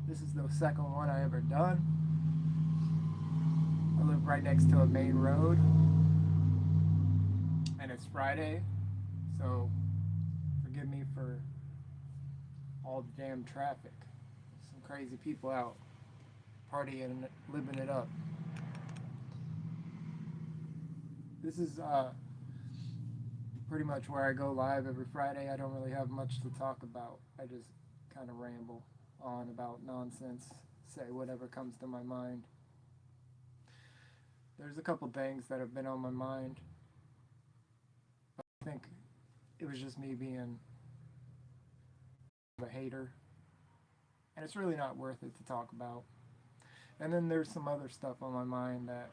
This is the second one I ever done. I live right next to a main road, and it's Friday, so forgive me for all the damn traffic. Some crazy people out partying and living it up. This is pretty much where I go live every Friday. I don't really have much to talk about. I just kind of ramble on about nonsense, say whatever comes to my mind. There's a couple things that have been on my mind. I think it was just me being a hater, and it's really not worth it to talk about. And then there's some other stuff on my mind that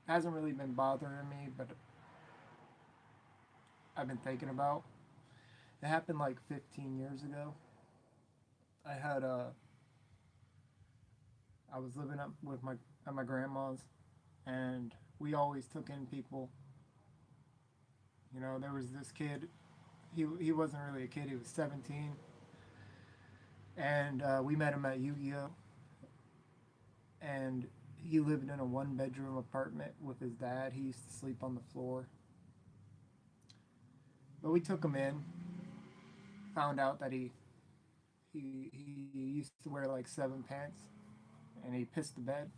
hasn't really been bothering me, but I've been thinking about. It happened like 15 years ago. I had I was living up with my at my grandma's, and we always took in people. There was this kid. He wasn't really a kid. He was 17, and we met him at Yu-Gi-Oh. And he lived in a one-bedroom apartment with his dad. He used to sleep on the floor. But we took him in. Found out that he used to wear like 7 pants, and he pissed the bed,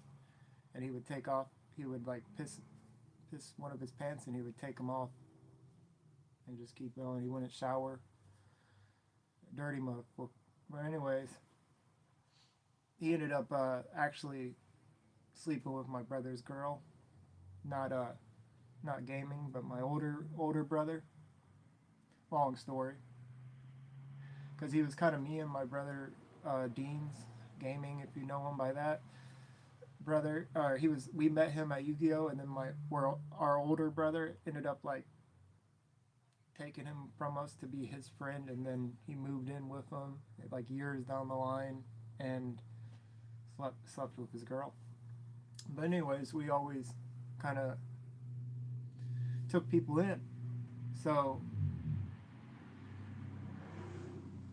and he would take off. He would like piss one of his pants, and he would take them off, and just keep going. He wouldn't shower. Dirty motherfucker. But anyways, he ended up actually sleeping with my brother's girl. Not not gaming, but my older brother. Long story. Because he was kind of me and my brother Dean's gaming, if you know him by that. Brother, he was. We met him at Yu-Gi-Oh, and then our older brother ended up like taking him from us to be his friend, and then he moved in with him like years down the line, and slept with his girl. But anyways, we always kind of took people in. So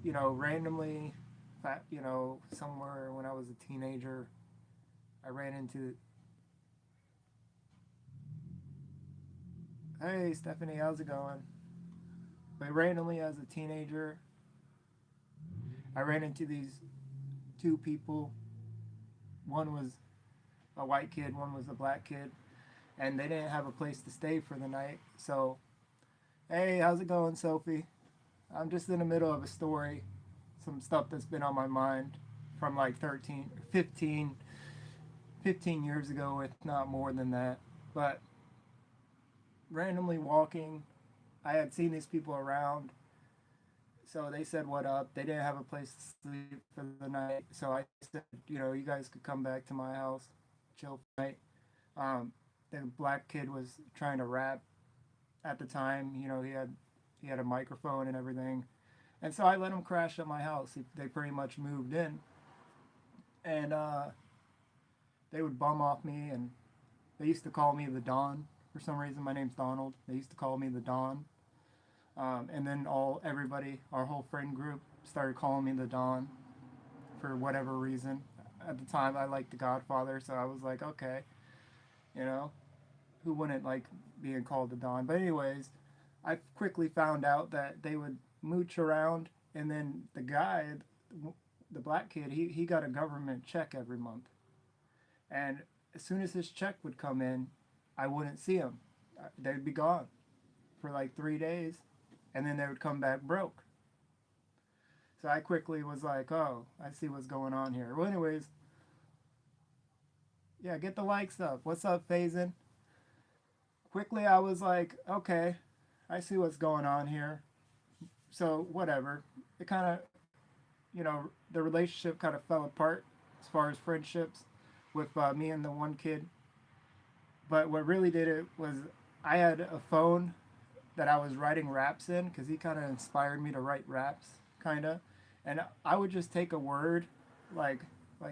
randomly, somewhere when I was a teenager, I ran into. Hey, Stephanie, how's it going? But randomly, as a teenager, I ran into these two people. One was a white kid, one was a black kid, and they didn't have a place to stay for the night. So, hey, how's it going, Sophie? I'm just in the middle of a story, some stuff that's been on my mind from like 15 years ago, if not more than that. But randomly walking, I had seen these people around, so they said, "What up?" They didn't have a place to sleep for the night, so I said, you guys could come back to my house, chill for the night. Um, the black kid was trying to rap at the time. He had a microphone and everything, and so I let him crash at my house. They pretty much moved in, and they would bum off me, and they used to call me the Don. For some reason, my name's Donald. They used to call me the Don. And then everybody, our whole friend group, started calling me the Don for whatever reason. At the time, I liked The Godfather, so I was like, okay, you know, who wouldn't like being called the Don? But anyways, I quickly found out that they would mooch around, and then the guy, the black kid, he got a government check every month, and as soon as his check would come in, I wouldn't see him. They'd be gone for like 3 days, and then they would come back broke. So I quickly was like, oh, I see what's going on here. Well, anyways, yeah, get the likes up. What's up, Faison? Quickly, I was like, okay, I see what's going on here. So, whatever. It kind of, the relationship kind of fell apart as far as friendships with me and the one kid. But what really did it was I had a phone that I was writing raps in because he kind of inspired me to write raps, kind of. And I would just take a word, like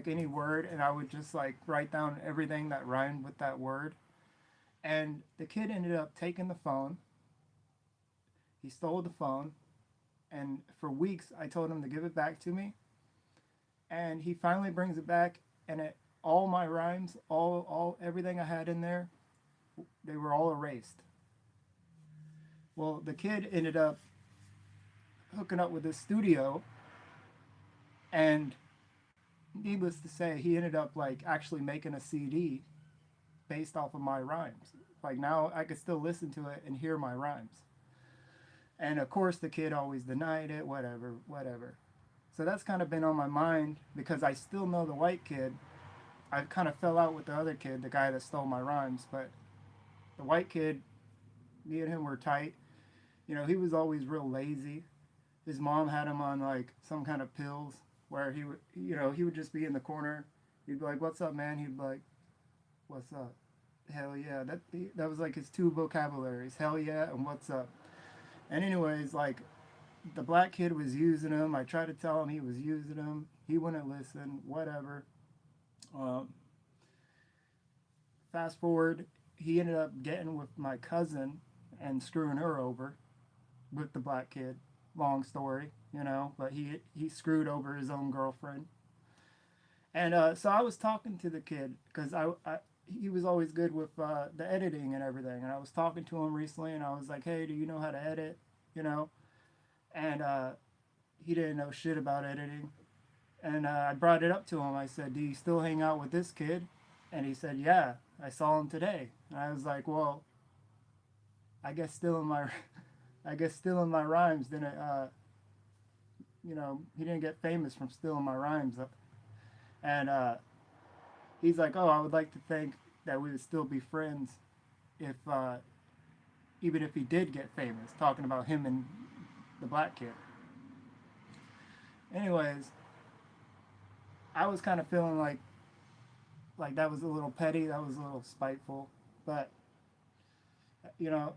any word, and I would just like write down everything that rhymed with that word. And the kid ended up taking the phone. He stole the phone, and for weeks I told him to give it back to me. And he finally brings it back, and all my rhymes, all everything I had in there, they were all erased. Well, the kid ended up hooking up with this studio, and needless to say, he ended up like actually making a CD based off of my rhymes. Like now, I could still listen to it and hear my rhymes. And of course, the kid always denied it, whatever, whatever. So that's kind of been on my mind because I still know the white kid. I kind of fell out with the other kid, the guy that stole my rhymes, but the white kid, me and him were tight. You know, he was always real lazy. His mom had him on like some kind of pills where he would, he would just be in the corner. He'd be like, "What's up, man?" He'd be like, "What's up?" Hell yeah. That was like his two vocabularies, hell yeah and what's up. And anyways, like the black kid was using him. I tried to tell him he was using him. He wouldn't listen. Whatever. Um, Fast forward, he ended up getting with my cousin and screwing her over with the black kid. Long story, but he screwed over his own girlfriend. And so I was talking to the kid because he was always good with the editing and everything. And I was talking to him recently, and I was like, "Hey, do you know how to edit?" You know, and he didn't know shit about editing. And I brought it up to him. I said, "Do you still hang out with this kid?" And he said, "Yeah, I saw him today." And I was like, "Well, I guess still in my, I guess still in my rhymes didn't, he didn't get famous from stealing my rhymes." And he's like, "Oh, I would like to think that we would still be friends if, even if he did get famous." Talking about him and the black kid. Anyways, I was kind of feeling like that was a little petty, that was a little spiteful, but you know,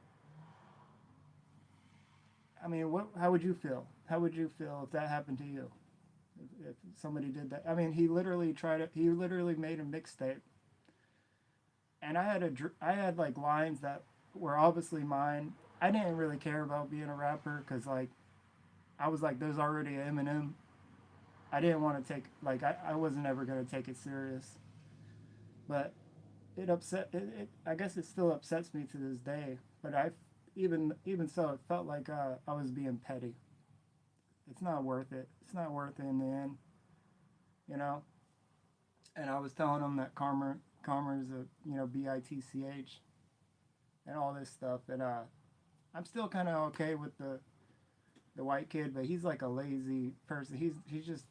I mean, what? How would you feel? How would you feel if that happened to you? If somebody did that? I mean, he literally tried it. He literally made a mixtape, and I had like lines that were obviously mine. I didn't really care about being a rapper because like I was like, there's already an Eminem. I didn't want to take like I wasn't ever gonna take it serious, but I guess it still upsets me to this day. But even so, it felt like I was being petty. It's not worth it. It's not worth it in the end, you know. And I was telling him that karma is a bitch and all this stuff. And I'm still kind of okay with the white kid, but he's like a lazy person. He's just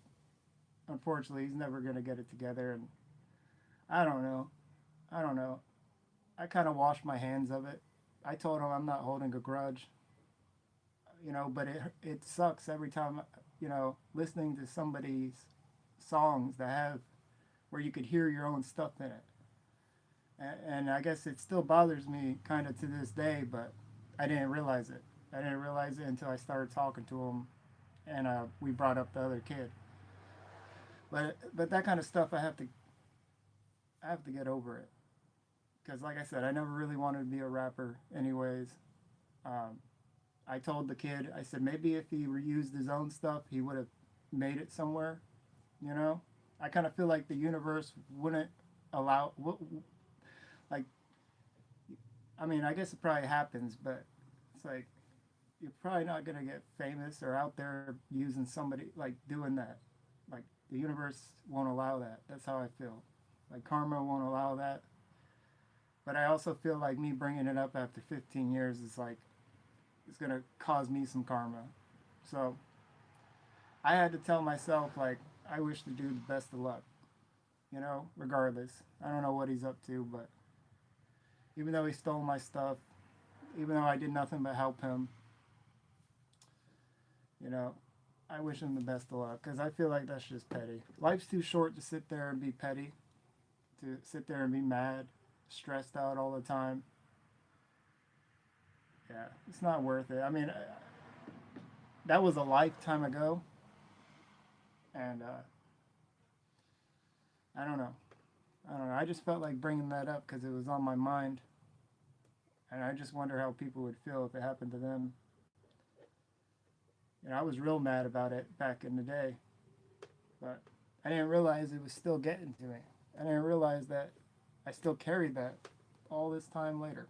unfortunately he's never gonna get it together. And I don't know. I don't know. I kind of washed my hands of it. I told him I'm not holding a grudge, but it sucks every time, listening to somebody's songs that have where you could hear your own stuff in it. And I guess it still bothers me kind of to this day, but I didn't realize it. I didn't realize it until I started talking to him, and we brought up the other kid. But that kind of stuff I have to get over it because like I said, I never really wanted to be a rapper anyways. Um, I told the kid, I said maybe if he reused his own stuff, he would have made it somewhere. You know, I kind of feel like the universe wouldn't allow. Like, I mean, I guess it probably happens, but it's like you're probably not gonna get famous or out there using somebody like doing that. Like the universe won't allow that. That's how I feel. Like karma won't allow that. But I also feel like me bringing it up after 15 years is like it's gonna cause me some karma. So I had to tell myself like I wish the dude the best of luck. Regardless. I don't know what he's up to, but even though he stole my stuff, even though I did nothing but help him, you know, I wish him the best of luck because I feel like that's just petty. Life's too short to sit there and be petty, to sit there and be mad, stressed out all the time. Yeah, it's not worth it. I mean, that was a lifetime ago, and I don't know. I don't know. I just felt like bringing that up because it was on my mind, and I just wonder how people would feel if it happened to them. I was real mad about it back in the day, but I didn't realize it was still getting to me. I didn't realize that I still carried that all this time later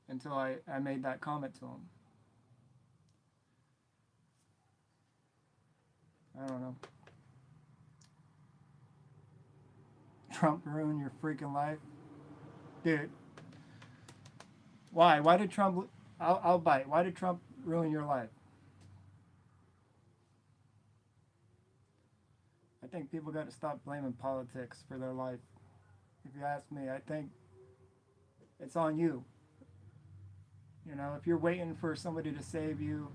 until I made that comment to him. I don't know. Trump ruined your freaking life? Dude, why? Why did Trump. I'll bite. Why did Trump ruin your life? I think people got to stop blaming politics for their life. If you ask me, I think it's on you. You know, if you're waiting for somebody to save you,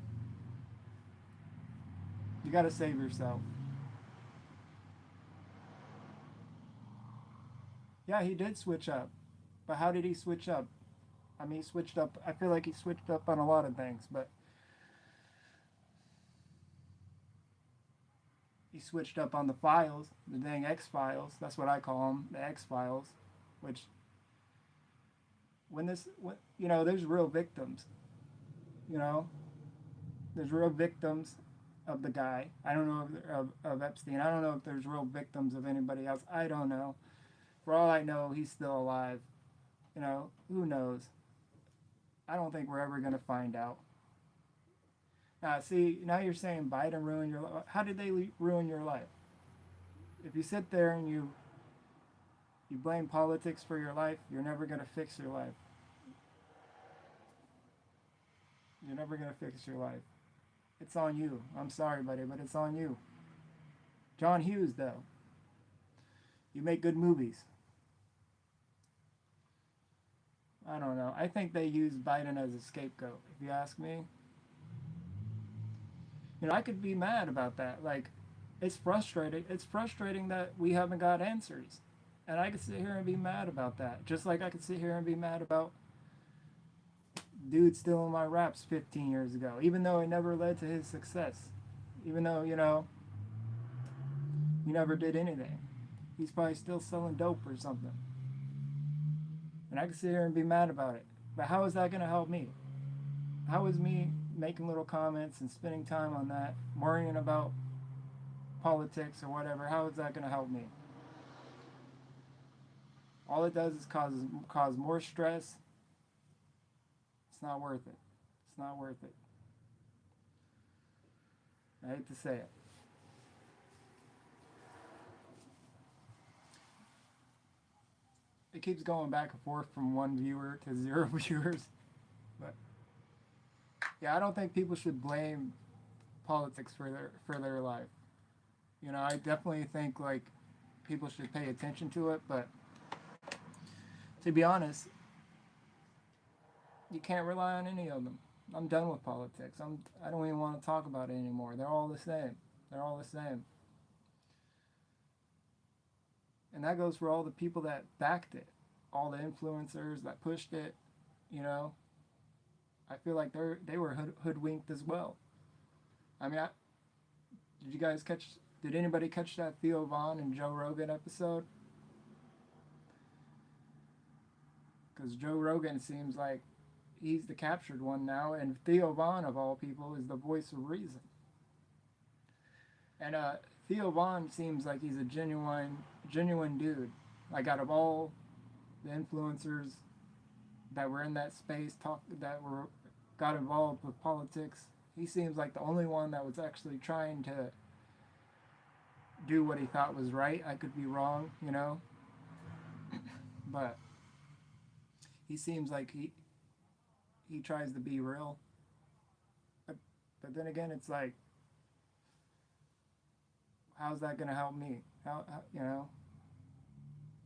you got to save yourself. Yeah, he did switch up. But how did he switch up? I mean, he switched up. I feel like he switched up on a lot of things, but he switched up on the files, the dang X files. That's what I call them, the X files. Which, you know, there's real victims. You know, there's real victims of the guy. I don't know of Epstein. I don't know if there's real victims of anybody else. I don't know. For all I know, he's still alive. You know, who knows? I don't think we're ever going to find out. Now, see, now you're saying Biden ruined your life. How did they ruin your life? If you sit there and you blame politics for your life, you're never going to fix your life. You're never going to fix your life. It's on you. I'm sorry, buddy, but it's on you. John Hughes, though. You make good movies. I don't know. I think they use Biden as a scapegoat, if you ask me. You know, I could be mad about that. Like, it's frustrating. It's frustrating that we haven't got answers. And I could sit here and be mad about that. Just like I could sit here and be mad about dude stealing my raps 15 years ago. Even though it never led to his success. Even though, you know, he never did anything. He's probably still selling dope or something. And I can sit here and be mad about it. But how is that going to help me? How is me making little comments and spending time on that, worrying about politics or whatever, how is that going to help me? All it does is cause more stress. It's not worth it. It's not worth it. I hate to say it. It keeps going back and forth from one viewer to 0 viewers. But yeah, I don't think people should blame politics for their life. You know, I definitely think like people should pay attention to it, but to be honest, you can't rely on any of them. I'm done with politics. I don't even want to talk about it anymore. They're all the same. They're all the same. And that goes for all the people that backed it, all the influencers that pushed it. You know, I feel like they were hoodwinked as well. I mean, did anybody catch that Theo Vaughn and Joe Rogan episode? Because Joe Rogan seems like he's the captured one now, and Theo Vaughn, of all people, is the voice of reason. And Theo Vaughn seems like he's a genuine dude. Like out of all the influencers that were in that space, got involved with politics, he seems like the only one that was actually trying to do what he thought was right. I could be wrong, you know, but he seems like he tries to be real. But then again, it's like, how's that going to help me? How you know,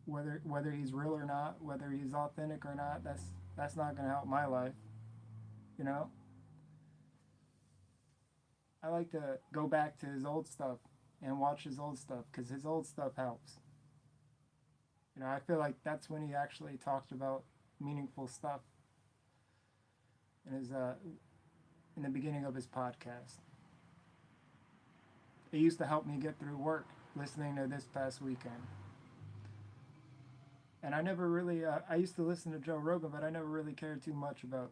whether he's real or not, whether he's authentic or not, that's not going to help my life. You know, I like to go back to his old stuff and watch his old stuff because his old stuff helps. You know, I feel like that's when he actually talked about meaningful stuff in the beginning of his podcast. It used to help me get through work listening to This Past Weekend. And I never really, I used to listen to Joe Rogan, but I never really cared too much about,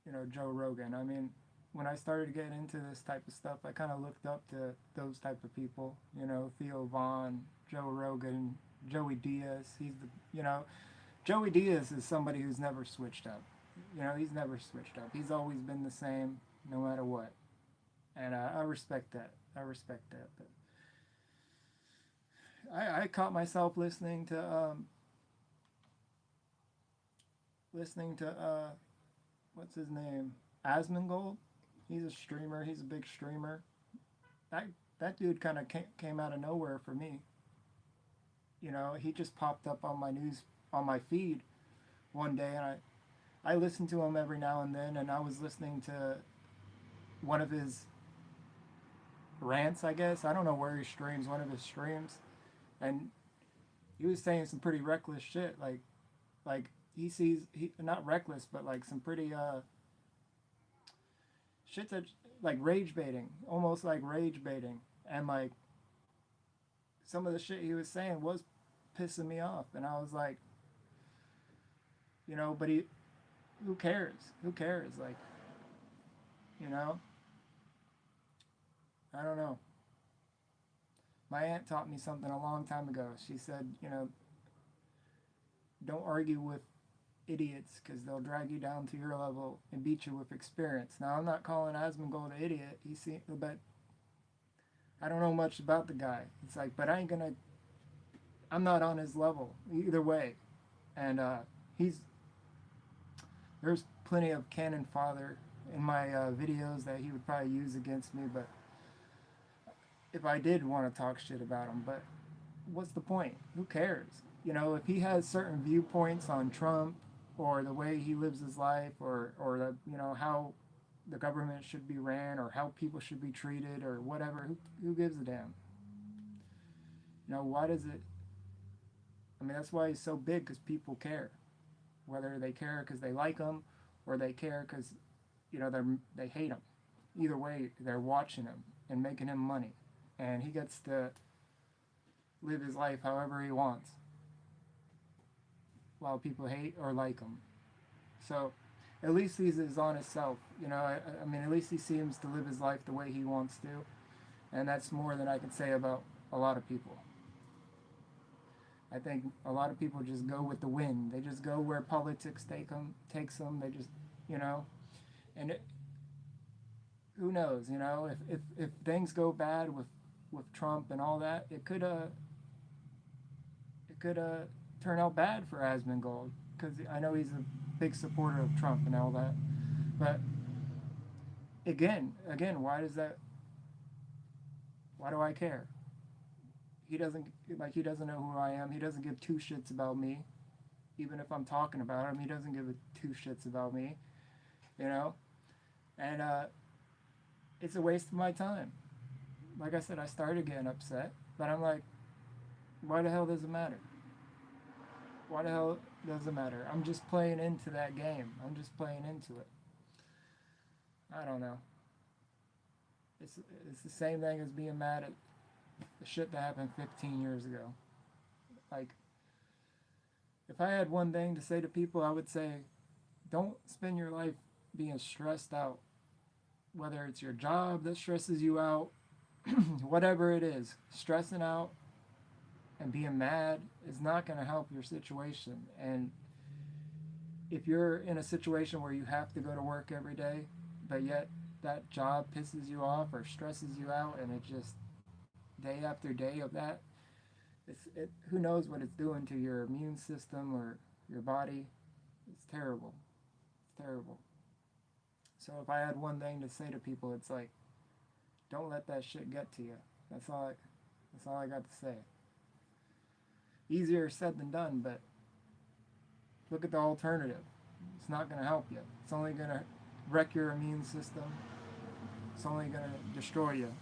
you know, Joe Rogan. I mean, when I started getting into this type of stuff, I kind of looked up to those type of people. You know, Theo Vaughn, Joe Rogan, Joey Diaz. Joey Diaz is somebody who's never switched up. You know, he's never switched up. He's always been the same, no matter what. And I respect that. I respect that. But I caught myself listening to what's his name, Asmongold. He's a streamer. He's a big streamer. That that dude kind of came out of nowhere for me. You know, he just popped up on my news on my feed one day, and I listen to him every now and then. And I was listening to one of his rants, I guess. I don't know where he streams, one of his streams, and he was saying some pretty reckless shit. Like he not reckless, but like some pretty shit that like rage baiting, almost like rage baiting, and like some of the shit he was saying was pissing me off, and I was like, you know, but he, who cares? Who cares? Like, you know, I don't know. My aunt taught me something a long time ago. She said, you know, don't argue with idiots because they'll drag you down to your level and beat you with experience. Now, I'm not calling Asmongold an idiot. But I don't know much about the guy. It's like, but I'm not on his level either way. And he's, there's plenty of cannon fodder in my videos that he would probably use against me, but if I did want to talk shit about him, but what's the point? Who cares? You know, if he has certain viewpoints on Trump or the way he lives his life or the, you know, how the government should be ran or how people should be treated or whatever, who gives a damn? You know, why does it, I mean, that's why he's so big, because people care. Whether they care because they like him or they care because, you know, they hate him. Either way, they're watching him and making him money. And he gets to live his life however he wants while people hate or like him. So at least he's his honest self. You know, I mean, at least he seems to live his life the way he wants to. And that's more than I can say about a lot of people. I think a lot of people just go with the wind. They just go where politics takes them. They just, you know, and who knows, you know, if things go bad with Trump and all that, it could turn out bad for Asmongold, because I know he's a big supporter of Trump and all that. But again, why do I care? He doesn't know who I am. He doesn't give two shits about me. Even if I'm talking about him, he doesn't give two shits about me. You know? And it's a waste of my time. Like I said, I started getting upset, but I'm like, why the hell does it matter? Why the hell does it matter? I'm just playing into that game. I'm just playing into it. I don't know. It's the same thing as being mad at the shit that happened 15 years ago. Like, if I had one thing to say to people, I would say, don't spend your life being stressed out. Whether it's your job that stresses you out, whatever it is, stressing out and being mad is not going to help your situation. And if you're in a situation where you have to go to work every day, but yet that job pisses you off or stresses you out, and it just day after day of that, who knows what it's doing to your immune system or your body. It's terrible. It's terrible. So if I had one thing to say to people, it's like, don't let that shit get to you. That's all I got to say. Easier said than done, but look at the alternative. It's not going to help you. It's only going to wreck your immune system. It's only going to destroy you.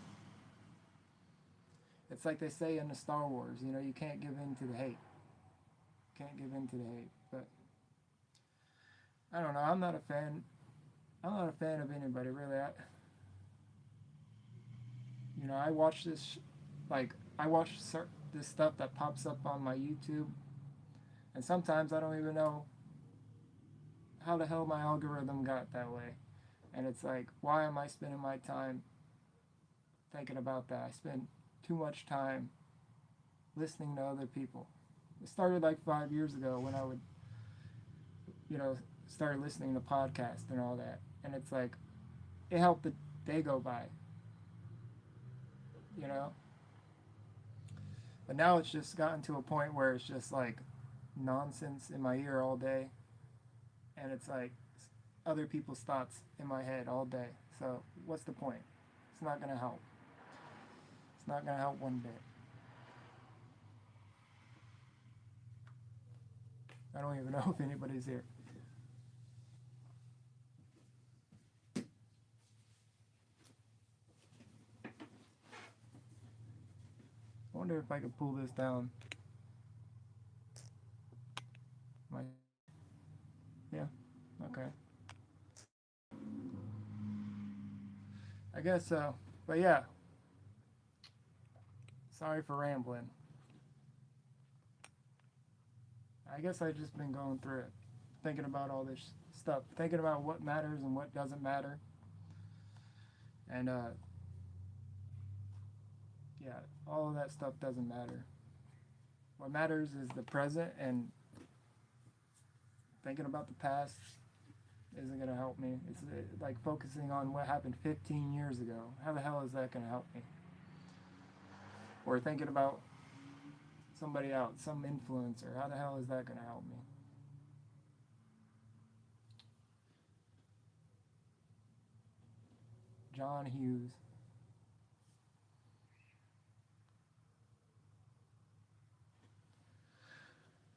It's like they say in the Star Wars, you know, you can't give in to the hate. Can't give in to the hate. But I don't know. I'm not a fan of anybody, really. I watch this, this stuff that pops up on my YouTube, and sometimes I don't even know how the hell my algorithm got that way. And it's like, why am I spending my time thinking about that? I spend too much time listening to other people. It started like 5 years ago when I would, you know, start listening to podcasts and all that. And it's like, it helped the day go by, you know? But now it's just gotten to a point where it's just like nonsense in my ear all day. And it's like other people's thoughts in my head all day. So what's the point? It's not going to help. It's not going to help one bit. I don't even know if anybody's here. I wonder if I could pull this down. Yeah, okay. I guess so. But yeah, sorry for rambling. I guess I've just been going through it, thinking about all this stuff, thinking about what matters and what doesn't matter. And yeah, all of that stuff doesn't matter. What matters is the present, and thinking about the past isn't going to help me. It's like focusing on what happened 15 years ago. How the hell is that going to help me? Or thinking about somebody else, some influencer. How the hell is that going to help me? John Hughes.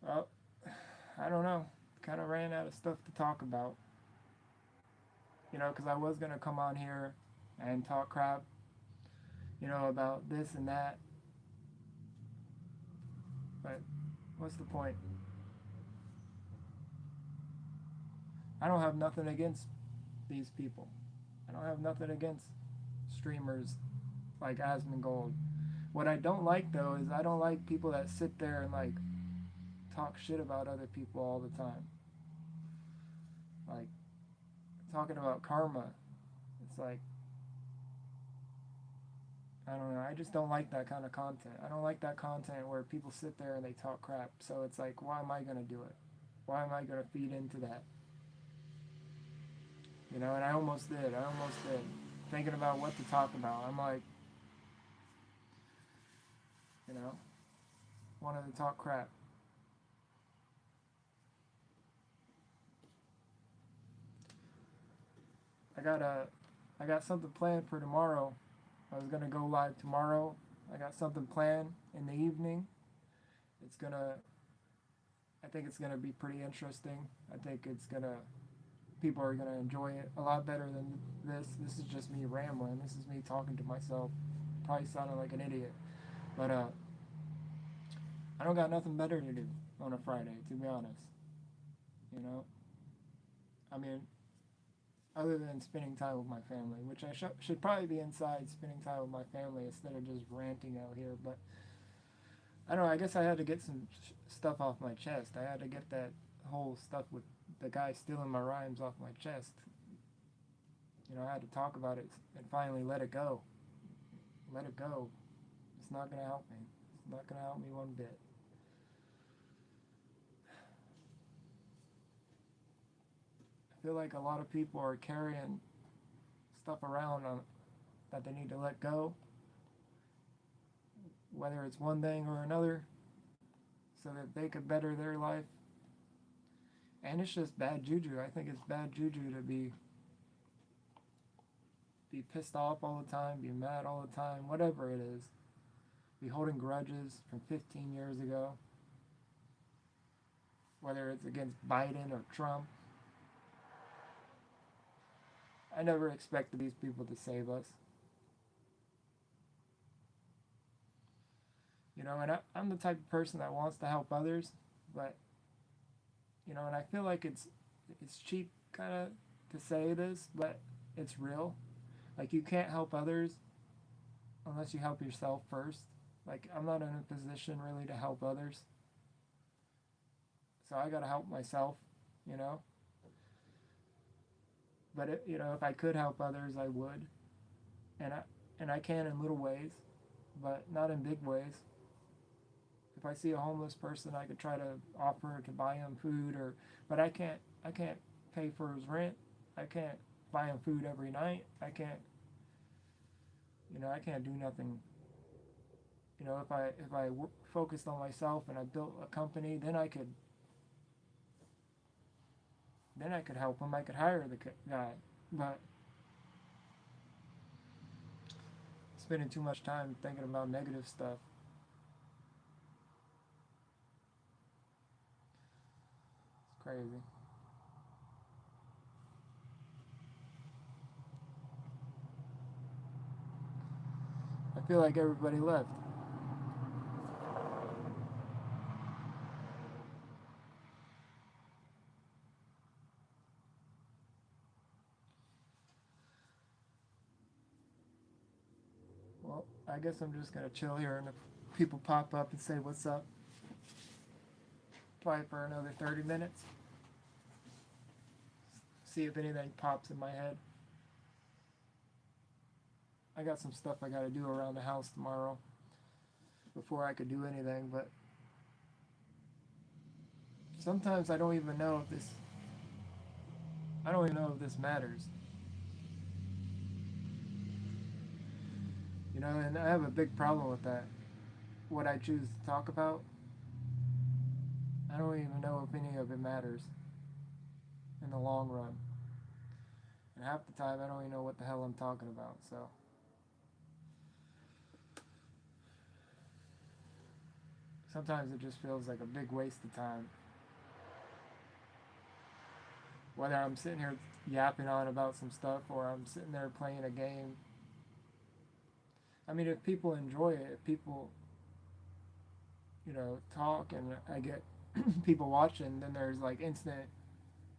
Well, I don't know. Kind of ran out of stuff to talk about. You know, because I was going to come on here and talk crap, you know, about this and that. But what's the point? I don't have nothing against these people. I don't have nothing against streamers like Asmongold. What I don't like though is I don't like people that sit there and like talk shit about other people all the time. Like talking about karma. It's like, I don't know. I just don't like that kind of content. I don't like that content where people sit there and they talk crap. So it's like, why am I going to do it? Why am I going to feed into that? You know, and I almost did. Thinking about what to talk about. I'm like, you know, wanted to talk crap. I got something planned for tomorrow. I was gonna go live tomorrow. I got something planned in the evening. It's gonna, I think it's gonna be pretty interesting. I think it's gonna, people are gonna enjoy it a lot better than this. This is just me rambling. This is me talking to myself. Probably sounding like an idiot, but I don't got nothing better to do on a Friday, to be honest. You know, I mean, other than spending time with my family, which I should probably be inside spending time with my family instead of just ranting out here. But I don't know. I guess I had to get some stuff off my chest. I had to get that whole stuff with the guy stealing my rhymes off my chest. You know, I had to talk about it and finally let it go. Let it go. It's not going to help me. It's not going to help me one bit. I feel like a lot of people are carrying stuff around that they need to let go, whether it's one thing or another, so that they could better their life. And it's just bad juju. I think it's bad juju to be pissed off all the time, be mad all the time, whatever it is. Be holding grudges from 15 years ago, whether it's against Biden or Trump. I never expected these people to save us. You know, and I'm the type of person that wants to help others, but, you know, and I feel like it's cheap kind of to say this, but it's real. Like, you can't help others unless you help yourself first. Like, I'm not in a position really to help others. So I gotta help myself, you know? But if I could help others, I would, and I can in little ways, but not in big ways. If I see a homeless person, I could try to offer to buy him food, but I can't pay for his rent. I can't buy him food every night. I can't do nothing. If I focused on myself and I built a company, then I could help him. I could hire the guy, but spending too much time thinking about negative stuff. It's crazy. I feel like everybody left. Well, I guess I'm just gonna chill here, and if people pop up and say what's up, probably for another 30 minutes. See if anything pops in my head. I got some stuff I gotta do around the house tomorrow before I could do anything, but sometimes I don't even know if this matters. And I have a big problem with that. What I choose to talk about, I don't even know if any of it matters in the long run. And half the time, I don't even know what the hell I'm talking about. So sometimes it just feels like a big waste of time. Whether I'm sitting here yapping on about some stuff or I'm sitting there playing a game. I mean, if people enjoy it, if people, talk and I get people watching, then there's like instant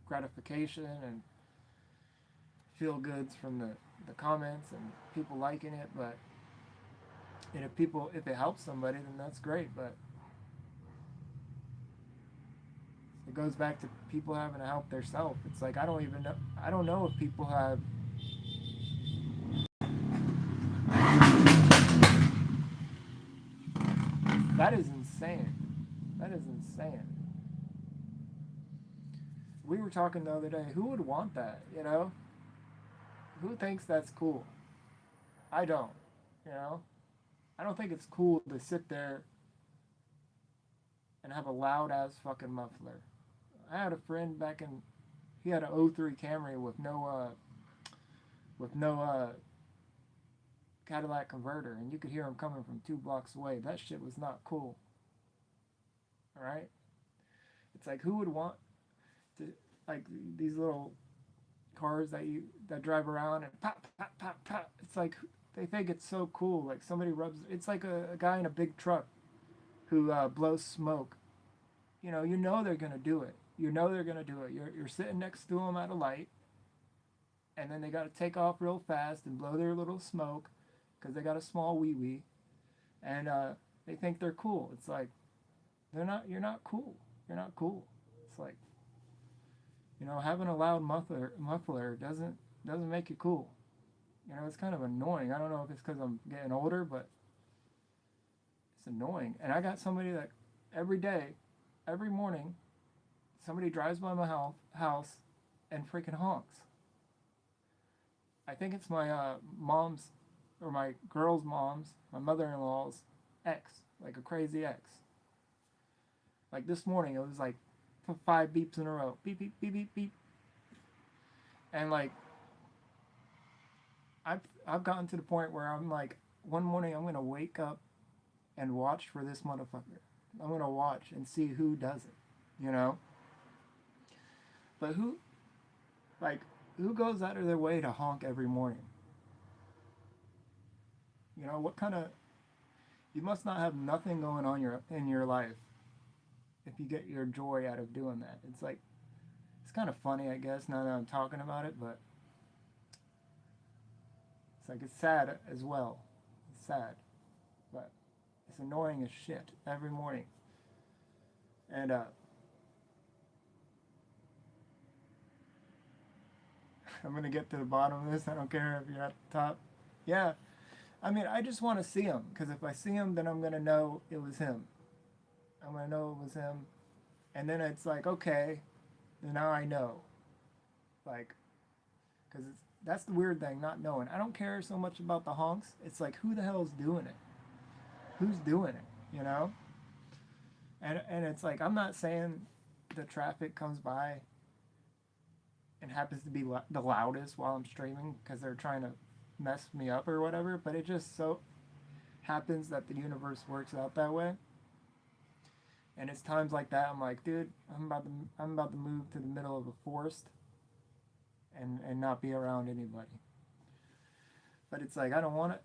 gratification and feel goods from the comments and people liking it. But and if it helps somebody, then that's great. But it goes back to people having to help themselves. It's like I don't know if people have. That is insane. That is insane. We were talking the other day. Who would want that? Who thinks that's cool? I don't. You know, I don't think it's cool to sit there and have a loud ass fucking muffler. I had a friend back in. He had an '03 Camry with no Cadillac converter, and you could hear him coming from 2 blocks away. That shit was not cool. All right. It's like who would want to like these little cars that drive around and pop pop pop pop. It's like they think it's so cool. Like somebody rubs. It's like a guy in a big truck who blows smoke. You know they're gonna do it. You know they're gonna do it. You're sitting next to them at a light, and then they got to take off real fast and blow their little smoke because they got a small wee wee, and they think they're cool. It's like they're not. You're not cool. You're not cool. It's like having a loud muffler doesn't make you cool. It's kind of annoying. I don't know if it's because I'm getting older, but it's annoying. And I got somebody that every day, every morning, somebody drives by my house and freaking honks. I think it's my mom's or my girl's mom's, my mother-in-law's ex, like a crazy ex. Like this morning, it was like 5 beeps in a row, beep beep beep beep beep, and like I've gotten to the point where I'm like, one morning I'm gonna wake up and watch for this motherfucker. I'm gonna watch and see who does it. But who goes out of their way to honk every morning? What kind of you must not have nothing going on in your life if you get your joy out of doing that. It's like it's kind of funny, I guess, now that I'm talking about it, but it's like it's sad as well. It's sad, but it's annoying as shit every morning. And I'm gonna get to the bottom of this. I don't care if you're at the top. Yeah, I mean, I just want to see him because if I see him, then I'm gonna know it was him. I'm gonna know it was him, and then it's like, okay, then now I know, like, because that's the weird thing, not knowing. I don't care so much about the honks. It's like, who the hell is doing it? Who's doing it? You know? And it's like, I'm not saying the traffic comes by and happens to be the loudest while I'm streaming because they're trying to mess me up or whatever, but it just so happens that the universe works out that way. And it's times like that I'm like, dude, I'm about to move to the middle of a forest and not be around anybody. But it's like I don't want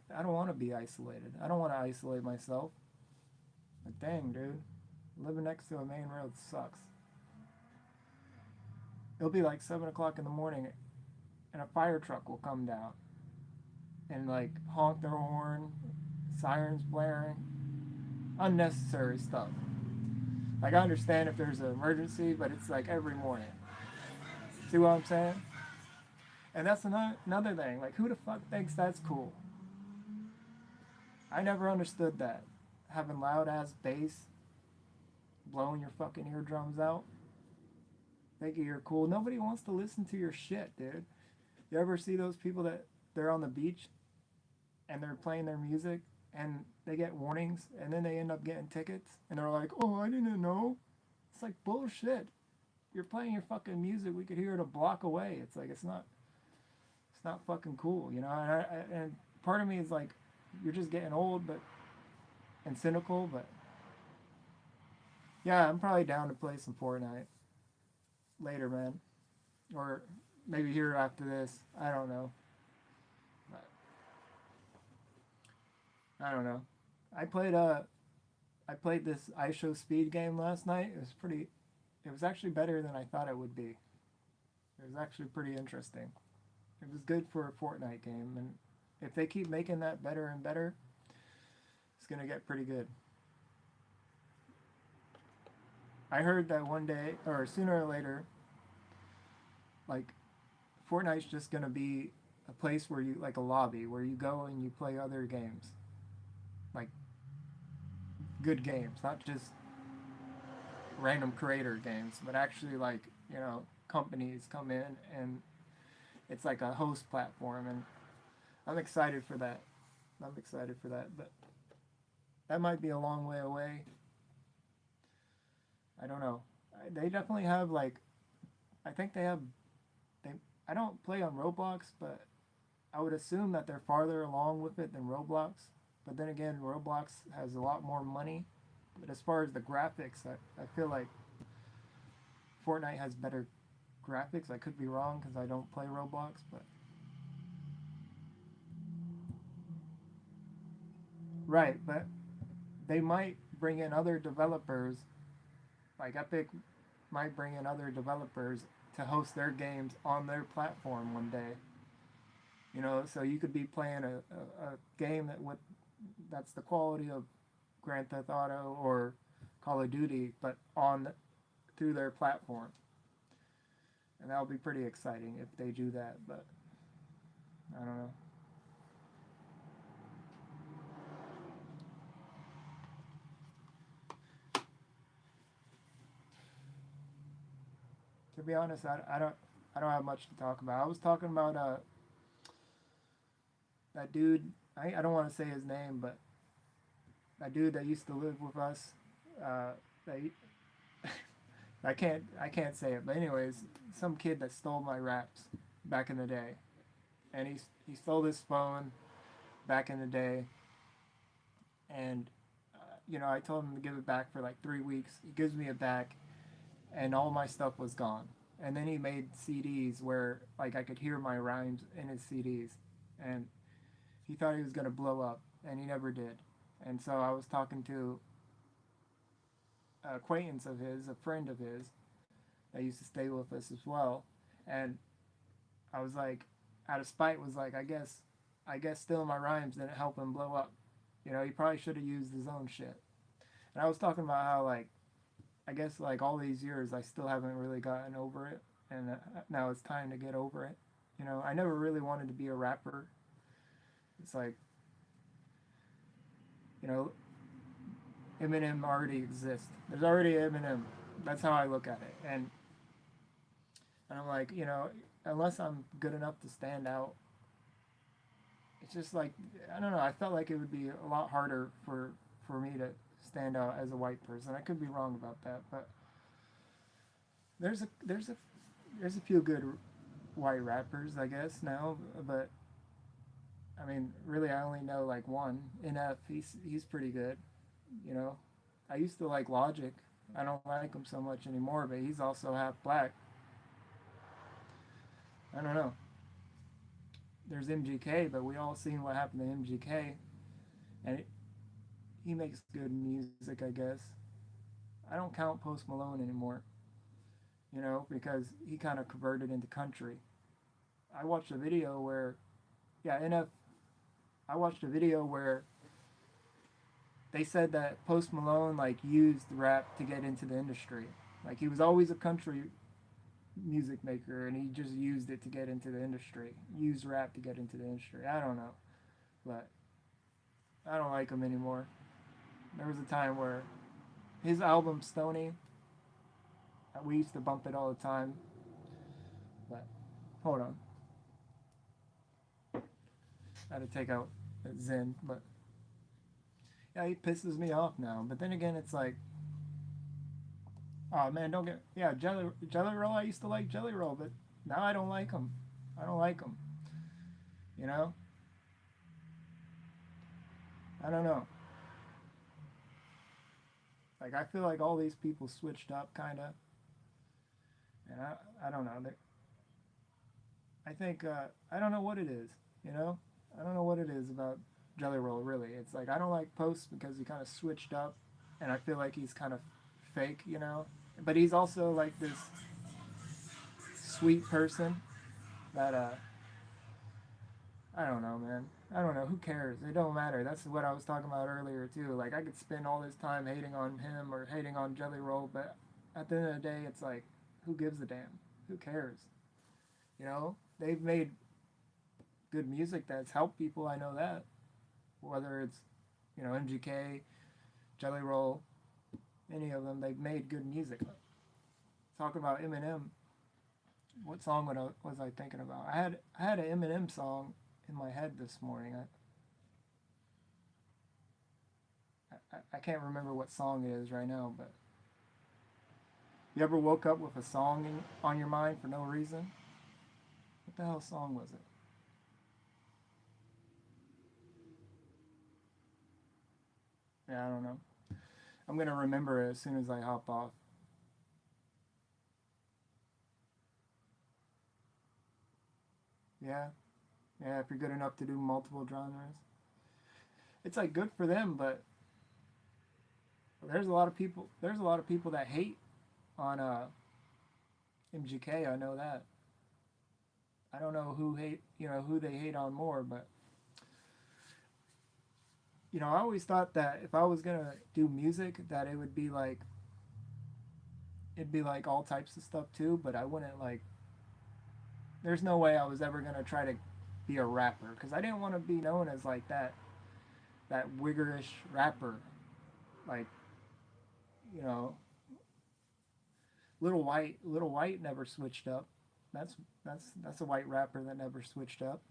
to be isolated. I don't want to isolate myself. But dang, dude, living next to a main road sucks. It'll be like 7 o'clock in the morning, and a fire truck will come down and like honk their horn, sirens blaring, unnecessary stuff. Like I understand if there's an emergency, but it's like every morning. See what I'm saying? And that's another thing. Like, who the fuck thinks that's cool? I never understood that. Having loud ass bass blowing your fucking eardrums out. Thinking you're cool. Nobody wants to listen to your shit, dude. You ever see those people that they're on the beach and they're playing their music and they get warnings and then they end up getting tickets and they're like, oh, I didn't know. It's like bullshit. You're playing your fucking music. We could hear it a block away. It's like, it's not fucking cool, you know. And part of me is like, you're just getting old, but and cynical. But yeah, I'm probably down to play some Fortnite later, man, or maybe here after this. I don't know. But I don't know. I played this ice show speed game last night. It was pretty. It was actually better than I thought it would be. It was actually pretty interesting. It was good for a Fortnite game, and if they keep making that better and better, it's gonna get pretty good. I heard that one day, or sooner or later, like Fortnite's just gonna be a place where you like a lobby where you go and you play other games, like good games, not just random creator games, but actually like companies come in and it's like a host platform, and I'm excited for that. I'm excited for that, but that might be a long way away. I don't know. They definitely have like, I think they have, they. I don't play on Roblox, but I would assume that they're farther along with it than Roblox. But then again, Roblox has a lot more money. But as far as the graphics, I feel like Fortnite has better graphics. I could be wrong because I don't play Roblox, but right. But they might bring in other developers, like Epic might bring in other developers to host their games on their platform one day. You know, so you could be playing a game that's the quality of Grand Theft Auto or Call of Duty, but on through their platform, and that would be pretty exciting if they do that. But I don't know. To be honest, I don't have much to talk about. I was talking about that dude. I don't want to say his name, but that dude that used to live with us. That I can't say it, but anyways, some kid that stole my raps back in the day, and he stole this phone back in the day, and I told him to give it back for like 3 weeks. He gives me it back, and all my stuff was gone. And then he made CDs where like I could hear my rhymes in his CDs, and he thought he was gonna blow up, and he never did. And so I was talking to an acquaintance of his, a friend of his, that used to stay with us as well, and I was like, out of spite, was like, I guess stealing my rhymes didn't help him blow up. He probably should have used his own shit. And I was talking about how like, I guess like all these years I still haven't really gotten over it, and now it's time to get over it. You know, I never really wanted to be a rapper. It's like, you know, Eminem already exists. There's already Eminem. That's how I look at it. And I'm like, you know, unless I'm good enough to stand out, it's just like I don't know. I felt like it would be a lot harder for me to stand out as a white person. I could be wrong about that, but there's a there's a there's a few good white rappers, I guess now. But I mean, really, I only know like one. NF, he's pretty good. You know, I used to like Logic. I don't like him so much anymore, but he's also half black. I don't know. There's MGK, but we all seen what happened to MGK, and he makes good music, I guess. I don't count Post Malone anymore, you know, because he kind of converted into country. I watched a video where, yeah, NF. I watched a video where they said that Post Malone like used rap to get into the industry. Like he was always a country music maker, and he just used it to get into the industry. Used rap to get into the industry. I don't know, but I don't like him anymore. There was a time where his album Stony, we used to bump it all the time. But hold on, I had to take out Zen. But yeah, he pisses me off now. But then again, it's like, oh man, don't get yeah Jelly Roll. I used to like Jelly Roll, but now I don't like him. I don't like him. You know, I don't know. Like I feel like all these people switched up, kind of, and I don't know. I think I don't know what it is. You know, I don't know what it is about Jelly Roll. Really, it's like I don't like Post because he kind of switched up, and I feel like he's kind of fake. You know, but he's also like this sweet person that I don't know, man. I don't know. Who cares? It don't matter. That's what I was talking about earlier too. Like I could spend all this time hating on him or hating on Jelly Roll, but at the end of the day, it's like, who gives a damn? Who cares? You know, they've made good music that's helped people. I know that. Whether it's, you know, MGK, Jelly Roll, any of them, they've made good music. Talking about Eminem, what song was I thinking about? I had an Eminem song in my head this morning. I can't remember what song it is right now, but you ever woke up with a song on your mind for no reason? What the hell song was it? Yeah, I don't know. I'm gonna remember it as soon as I hop off. Yeah, yeah. If you're good enough to do multiple genres, it's like good for them. But there's a lot of people. There's a lot of people that hate on MGK. I know that. I don't know who hate. You know who they hate on more, but you know I always thought that if I was gonna do music, that it would be like it'd be like all types of stuff too. But I wouldn't like. There's no way I was ever gonna try to be a rapper because I didn't want to be known as like that wiggerish rapper, like you know, Little White never switched up. That's that's a white rapper that never switched up.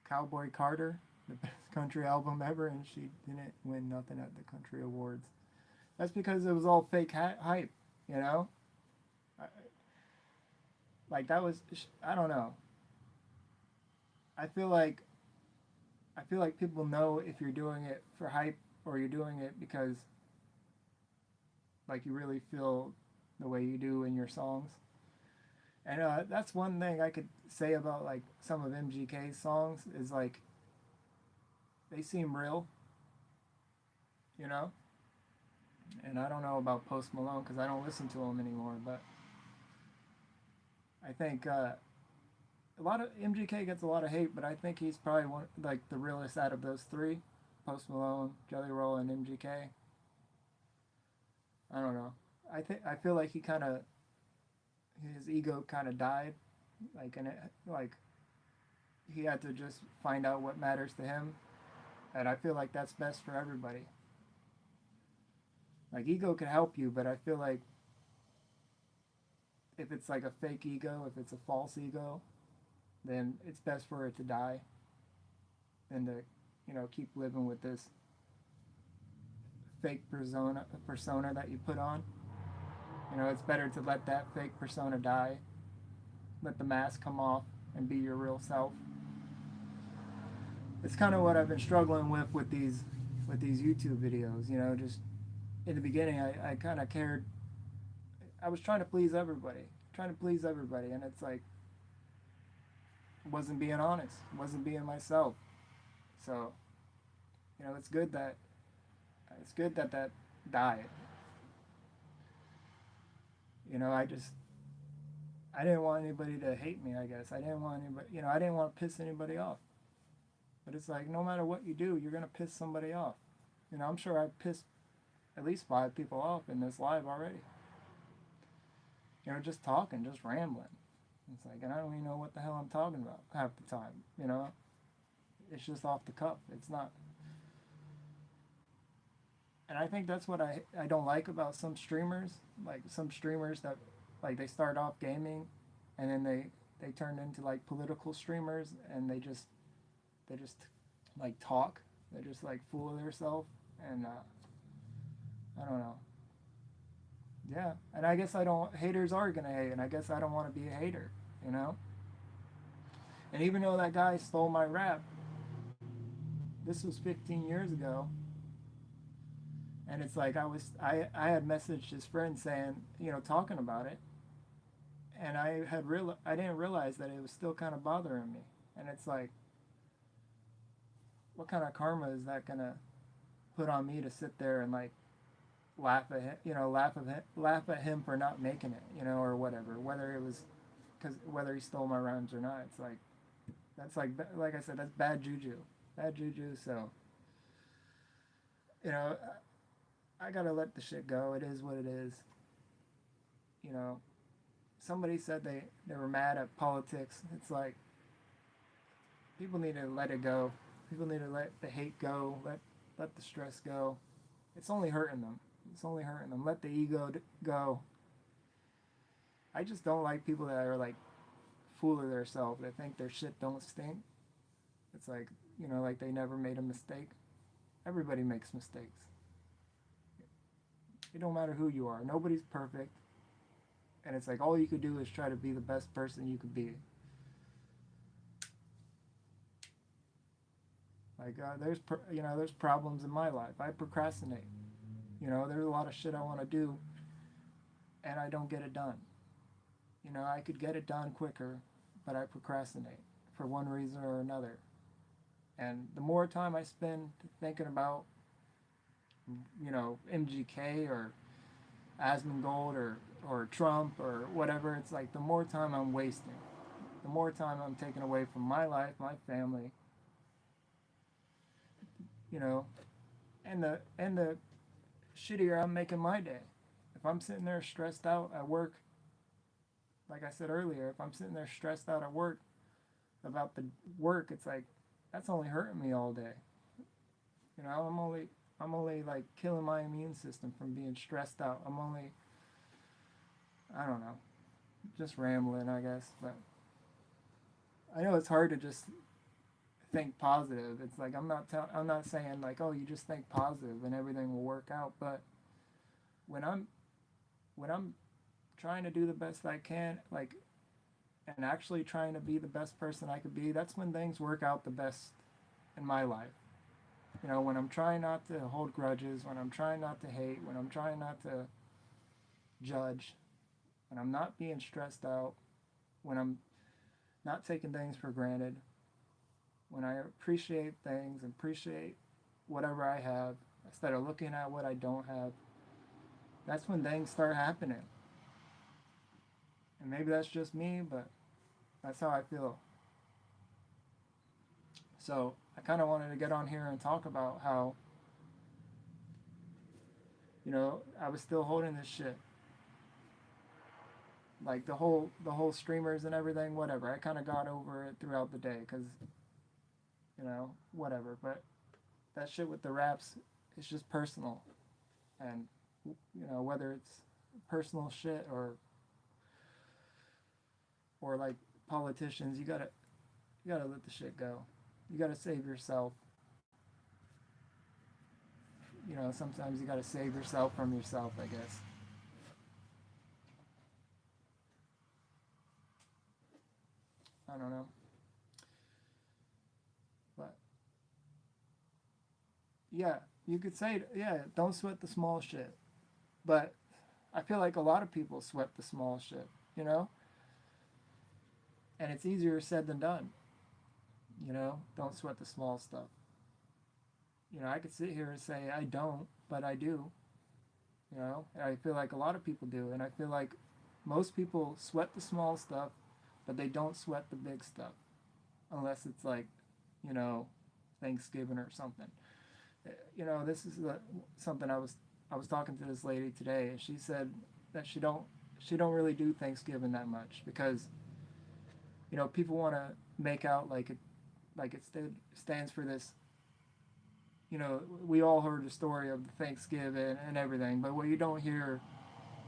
Cowboy Carter, the best country album ever, and she didn't win nothing at the country awards. That's because it was all fake hype, you know. I, like that was I don't know. I feel like I feel like people know if you're doing it for hype or you're doing it because like you really feel the way you do in your songs. And that's one thing I could say about like some of MGK's songs is like they seem real, you know. And I don't know about Post Malone because I don't listen to him anymore. But I think a lot of MGK gets a lot of hate, but I think he's probably one like the realest out of those three: Post Malone, Jelly Roll, and MGK. I don't know. I feel like he kind of his ego kind of died, like and it, like he had to just find out what matters to him, and I feel like that's best for everybody. Like ego can help you, but I feel like if it's like a fake ego, if it's a false ego, then it's best for it to die than to, keep living with this fake persona that you put on. It's better to let that fake persona die, let the mask come off, and be your real self. It's kind of what I've been struggling with these YouTube videos. Just in the beginning, I kind of cared. I was trying to please everybody, and it's like wasn't being honest, wasn't being myself. So, it's good that that died. I didn't want anybody to hate me. I guess I didn't want anybody. I didn't want to piss anybody off. But it's like no matter what you do, you're gonna piss somebody off. I'm sure I've pissed at least 5 people off in this live already. Just talking, just rambling. It's like, and I don't even know what the hell I'm talking about half the time. It's just off the cuff. It's not. And I think that's what I don't like about some streamers. Like some streamers that, like, they start off gaming, and then they turn into like political streamers, and they just like talk. They just like fool themselves, and I don't know. Yeah, and I guess I don't. Haters are gonna hate, and I guess I don't want to be a hater. You know. And even though that guy stole my rap, this was 15 years ago, and it's like I had messaged his friend saying, talking about it, and I didn't realize that it was still kind of bothering me, and it's like, what kind of karma is that gonna put on me to sit there and like laugh at him, laugh at him for not making it, or whatever, whether it was because whether he stole my rhymes or not. It's like that's like I said, that's bad juju. So you know, I gotta let the shit go. It is what it is. You know, somebody said they were mad at politics. It's like people need to let it go. People need to let the hate go. Let the stress go. It's only hurting them. It's only hurting them. Let the ego go. I just don't like people that are like full of themselves. They think their shit don't stink. It's like, like they never made a mistake. Everybody makes mistakes. It don't matter who you are. Nobody's perfect. And it's like all you could do is try to be the best person you could be. Like there's problems in my life. I procrastinate. There's a lot of shit I want to do, and I don't get it done. I could get it done quicker, but I procrastinate for one reason or another. And the more time I spend thinking about, MGK or Asmongold or Trump or whatever, it's like the more time I'm wasting, the more time I'm taking away from my life, my family, and the shittier I'm making my day. If I'm sitting there stressed out at work, like I said earlier, if I'm sitting there stressed out at work about the work, it's like that's only hurting me all day. I'm only like killing my immune system from being stressed out. I don't know, just rambling, I guess. But I know it's hard to just think positive. It's like I'm not saying like, oh, you just think positive and everything will work out. But when I'm trying to do the best I can, like, and actually trying to be the best person I could be, that's when things work out the best in my life. When I'm trying not to hold grudges, when I'm trying not to hate, when I'm trying not to judge, when I'm not being stressed out, when I'm not taking things for granted, when I appreciate things and appreciate whatever I have instead of looking at what I don't have, that's when things start happening. And maybe that's just me, but that's how I feel. So I kind of wanted to get on here and talk about how I was still holding this shit. Like the whole streamers and everything, whatever. I kind of got over it throughout the day because whatever. But that shit with the raps, it's just personal, and whether it's personal shit or like politicians, you gotta let the shit go. You gotta save yourself. Sometimes you gotta save yourself from yourself, I guess. I don't know. But yeah, you could say, yeah, don't sweat the small shit. But I feel like a lot of people sweat the small shit, you know? And it's easier said than done, Don't sweat the small stuff. I could sit here and say I don't, but I do, I feel like a lot of people do. And I feel like most people sweat the small stuff, but they don't sweat the big stuff unless it's like, you know, Thanksgiving or something. This is something I was talking to this lady today, and she said that she don't really do Thanksgiving that much because people want to make out like it stands for this. We all heard the story of the Thanksgiving and everything, but what you don't hear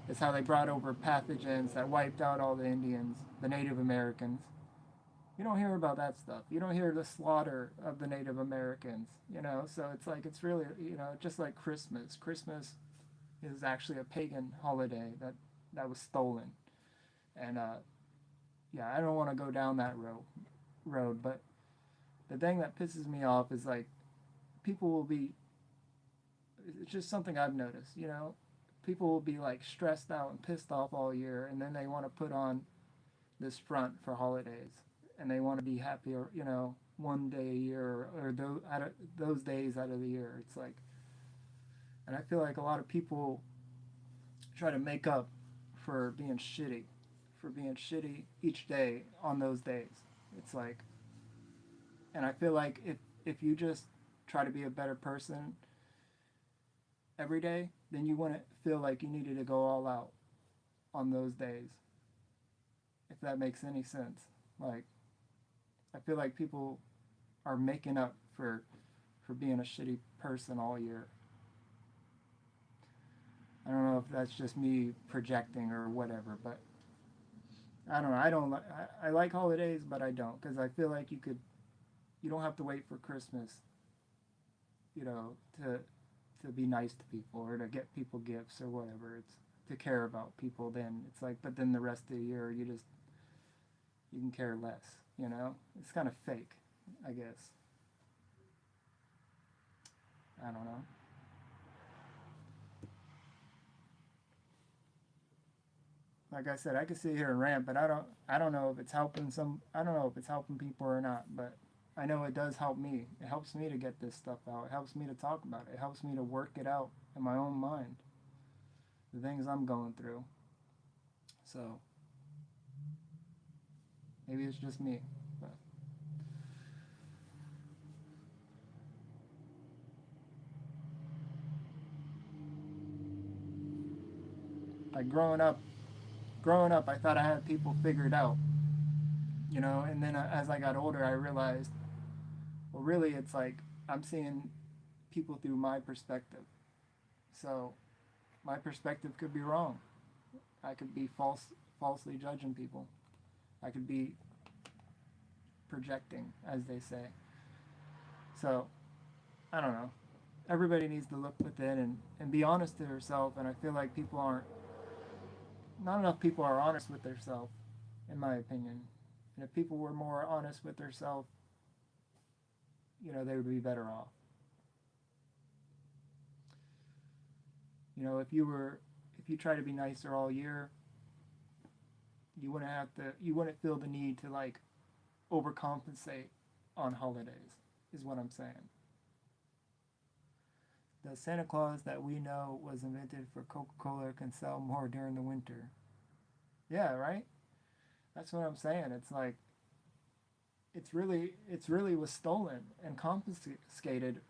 is how they brought over pathogens that wiped out all the Indians, the Native Americans. You don't hear about that stuff. You don't hear the slaughter of the Native Americans, So it's like it's really, just like Christmas. Christmas is actually a pagan holiday that was stolen, and yeah, I don't want to go down that road. But the thing that pisses me off is like people will be. It's just something I've noticed, People will be like stressed out and pissed off all year, and then they want to put on this front for holidays, and they want to be happy, or one day a year, or those days out of the year. It's like, and I feel like a lot of people try to make up for being shitty, each day on those days. It's like, and I feel like if you just try to be a better person every day, then you wouldn't feel like you needed to go all out on those days. If that makes any sense. Like, I feel like people are making up for being a shitty person all year. I don't know if that's just me projecting or whatever, but I don't know. I don't. I like holidays, but I don't because I feel like you don't have to wait for Christmas, you know, to to be nice to people or to get people gifts or whatever. It's to care about people. Then it's like, but then the rest of the year you can care less. It's kind of fake, I guess. I don't know. Like I said, I could sit here and rant, but I don't know if it's helping some. I don't know if it's helping people or not, but I know it does help me. It helps me to get this stuff out. It helps me to talk about it. It helps me to work it out in my own mind. The things I'm going through. So maybe it's just me, but like growing up, I thought I had people figured out, and then as I got older, I realized, well, really, it's like I'm seeing people through my perspective. So my perspective could be wrong. I could be falsely judging people. I could be projecting, as they say. So I don't know. Everybody needs to look within and be honest to herself. And I feel like not enough people are honest with themselves, in my opinion. And if people were more honest with themselves, they would be better off. If you try to be nicer all year, you wouldn't feel the need to like overcompensate on holidays, is what I'm saying. The Santa Claus that we know was invented for Coca-Cola can sell more during the winter. Yeah, right? That's what I'm saying. It's like it's really was stolen and confiscated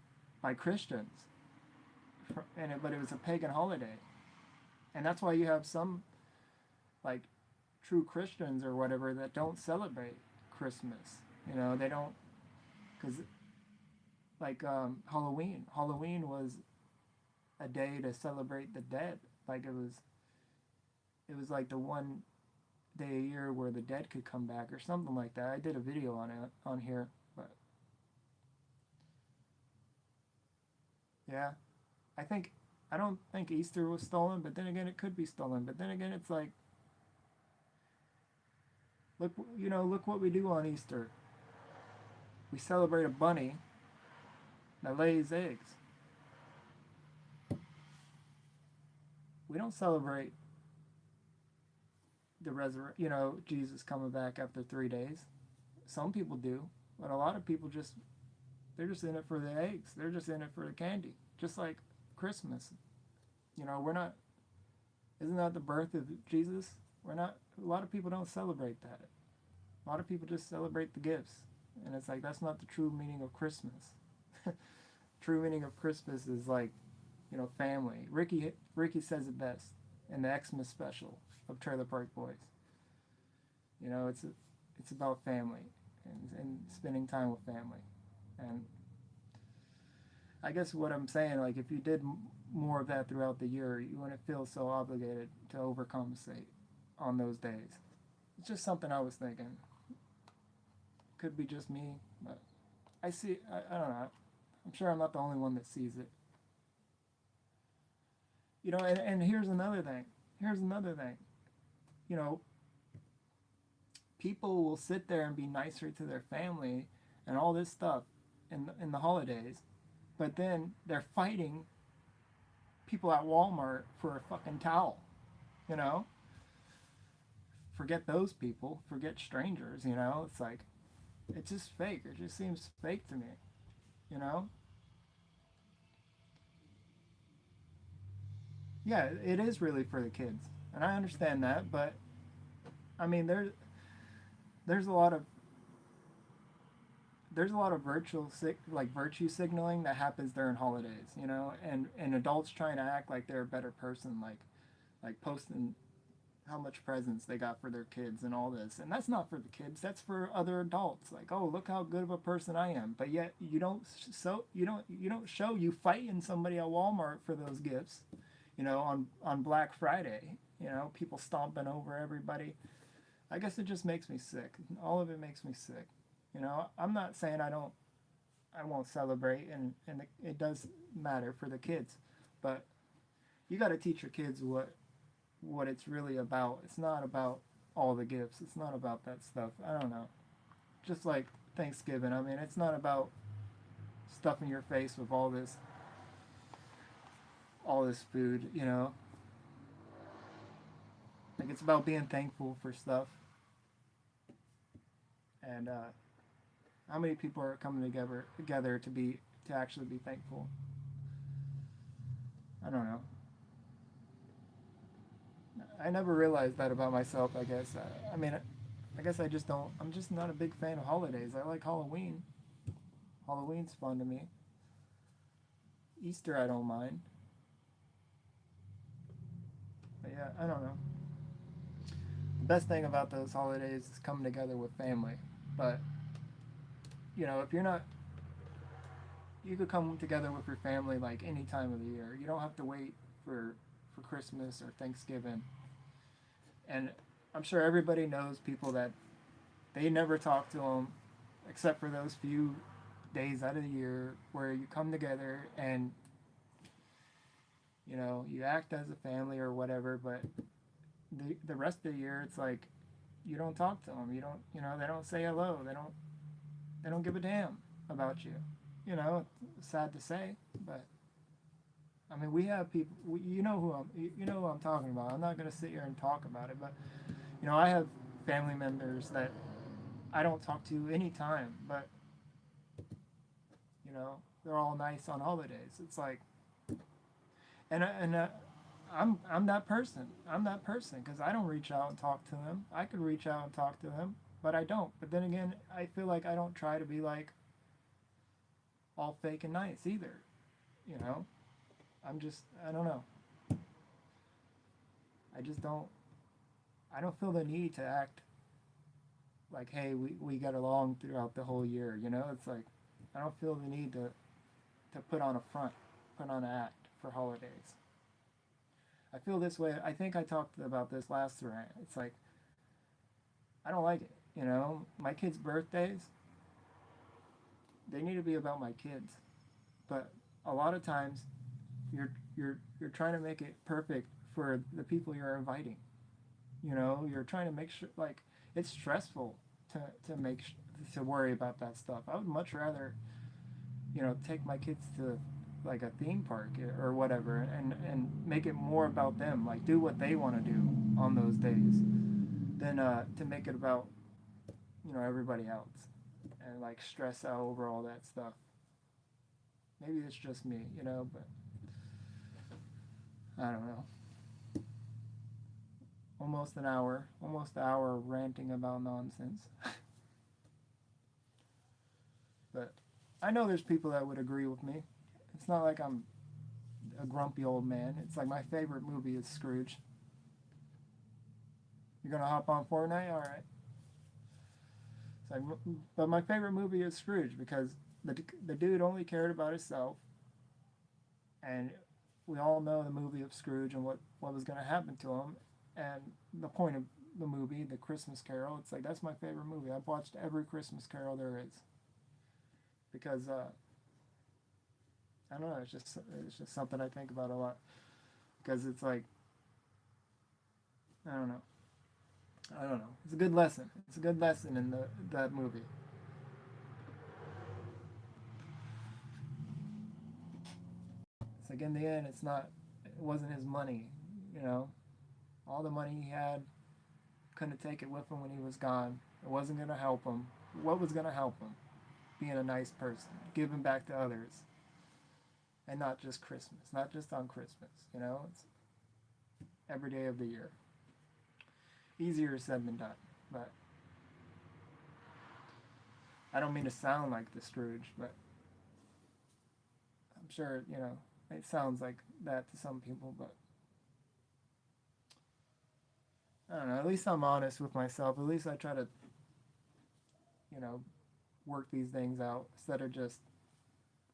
by Christians but it was a pagan holiday, and that's why you have some like true Christians or whatever that don't celebrate Christmas. You know, they don't, because like Halloween. Halloween was a day to celebrate the dead. Like it was like the one day a year where the dead could come back or something like that. I did a video on it on here, but yeah, I think I don't think Easter was stolen, but then again, it could be stolen. But then again, it's like look, look what we do on Easter. We celebrate a bunny that lays eggs. We don't celebrate the Jesus coming back after 3 days. Some people do, but a lot of people they're just in it for the eggs. They're just in it for the candy. Just like Christmas. We're not, isn't that the birth of Jesus? We're not, a lot of people don't celebrate that. A lot of people just celebrate the gifts. And it's like, that's not the true meaning of Christmas. True meaning of Christmas is like, family. Ricky says it best in the Xmas special of Trailer Park Boys. It's about family and spending time with family. And I guess what I'm saying, like, if you did more of that throughout the year, you wouldn't feel so obligated to overcompensate on those days. It's just something I was thinking. Could be just me, but I don't know. I'm sure I'm not the only one that sees it. And here's another thing. You know, people will sit there and be nicer to their family and all this stuff in the holidays, but then they're fighting people at Walmart for a fucking towel. You know? Forget those people. Forget strangers, It's like, it's just fake. It just seems fake to me, you know? Yeah, it is really for the kids. And I understand that, but I mean there's a lot of virtue signaling that happens during holidays, and adults trying to act like they're a better person, like posting how much presents they got for their kids and all this. And that's not for the kids, that's for other adults. Like, oh, look how good of a person I am. But yet you don't show you fighting somebody at Walmart for those gifts, on Black Friday, people stomping over everybody. I guess it just makes me sick. All of it makes me sick. I'm not saying I won't celebrate, and it does matter for the kids, but you got to teach your kids what it's really about. It's not about all the gifts. It's not about that stuff. I don't know. Just like Thanksgiving. I mean, it's not about stuffing your face with all this food, Like, it's about being thankful for stuff. And how many people are coming together to actually be thankful? I don't know. I never realized that about myself, I guess. I mean, I guess I just don't. I'm just not a big fan of holidays. I like Halloween. Halloween's fun to me. Easter, I don't mind. But yeah, I don't know. The best thing about those holidays is coming together with family. But, if you're not, you could come together with your family like any time of the year. You don't have to wait for Christmas or Thanksgiving. And I'm sure everybody knows people that they never talk to them except for those few days out of the year where you come together and, you act as a family or whatever, but the rest of the year it's like you don't talk to them. You don't, they don't say hello. They don't give a damn about you. It's sad to say, but I mean, we have people. You know who I'm talking about. I'm not going to sit here and talk about it, but I have family members that I don't talk to anytime, but they're all nice on holidays. It's like, I'm that person. I'm that person because I don't reach out and talk to them. I could reach out and talk to them, but I don't. But then again, I feel like I don't try to be like all fake and nice either. I don't know. I just don't, I don't feel the need to act like, hey, we got along throughout the whole year, you know? It's like, I don't feel the need to put on a front, put on an act for holidays. I feel this way. I think I talked about this last rant. It's like, I don't like it, you know? My kids' birthdays, they need to be about my kids. But a lot of times, you're trying to make it perfect for the people you're inviting. You know, you're trying to make sure, like, it's stressful to make to worry about that stuff. I would much rather, you know, take my kids to like a theme park or whatever, and make it more about them, like do what they want to do on those days, than to make it about, you know, everybody else, and like stress out over all that stuff. Maybe it's just me, you know, but I don't know. Almost an hour ranting about nonsense. But I know there's people that would agree with me. It's not like I'm a grumpy old man. It's like my favorite movie is Scrooge. You're gonna hop on Fortnite, all right? It's like, but my favorite movie is Scrooge because the dude only cared about himself, and we all know the movie of Scrooge and what was gonna happen to him, and the point of the movie, the Christmas Carol. It's like that's my favorite movie. I've watched every Christmas Carol there is because I don't know. It's just something I think about a lot because it's like I don't know. I don't know. It's a good lesson. It's a good lesson in that movie. It's like in the end, it's not. It wasn't his money. You know, all the money he had couldn't take it with him when he was gone. It wasn't gonna help him. What was gonna help him? Being a nice person, giving back to others, and not just Christmas, not just on Christmas. You know, it's every day of the year. Easier said than done, but I don't mean to sound like the Scrooge, but I'm sure, you know, it sounds like that to some people, but I don't know. At least I'm honest with myself. At least I try to, you know, work these things out instead of just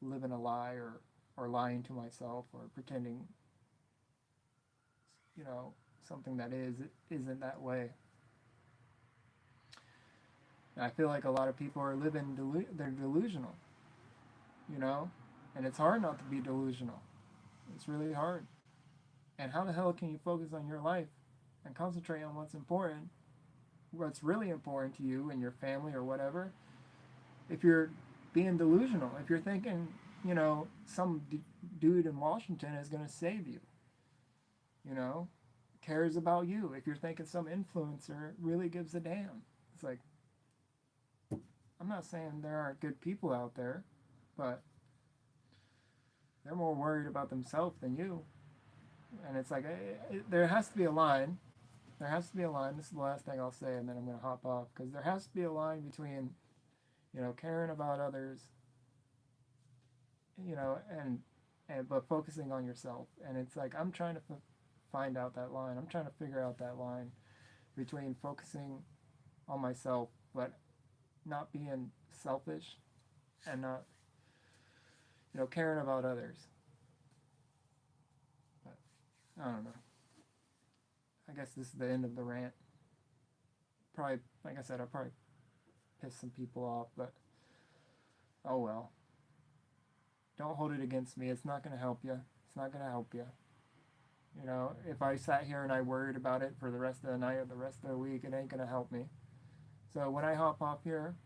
living a lie or lying to myself or pretending, you know, something that isn't that way. And I feel like a lot of people are living, they're delusional, you know, and it's hard not to be delusional. It's really hard. And how the hell can you focus on your life and concentrate on what's really important to you and your family or whatever, if you're being delusional, if you're thinking, you know, some dude in Washington is going to save you, you know, cares about you, if you're thinking some influencer really gives a damn. It's like, I'm not saying there aren't good people out there, but they're more worried about themselves than you. And it's like, there has to be a line. There has to be a line. This is the last thing I'll say, and then I'm going to hop off. Because there has to be a line between, you know, caring about others, you know, and but focusing on yourself. And it's like, I'm trying to find out that line. I'm trying to figure out that line between focusing on myself, but not being selfish and not, you know, caring about others. But I don't know. I guess this is the end of the rant. Probably, like I said, I'll probably piss some people off, but oh well. Don't hold it against me. It's not going to help you. It's not going to help you. You know, if I sat here and I worried about it for the rest of the night or the rest of the week, it ain't going to help me. So when I hop off here,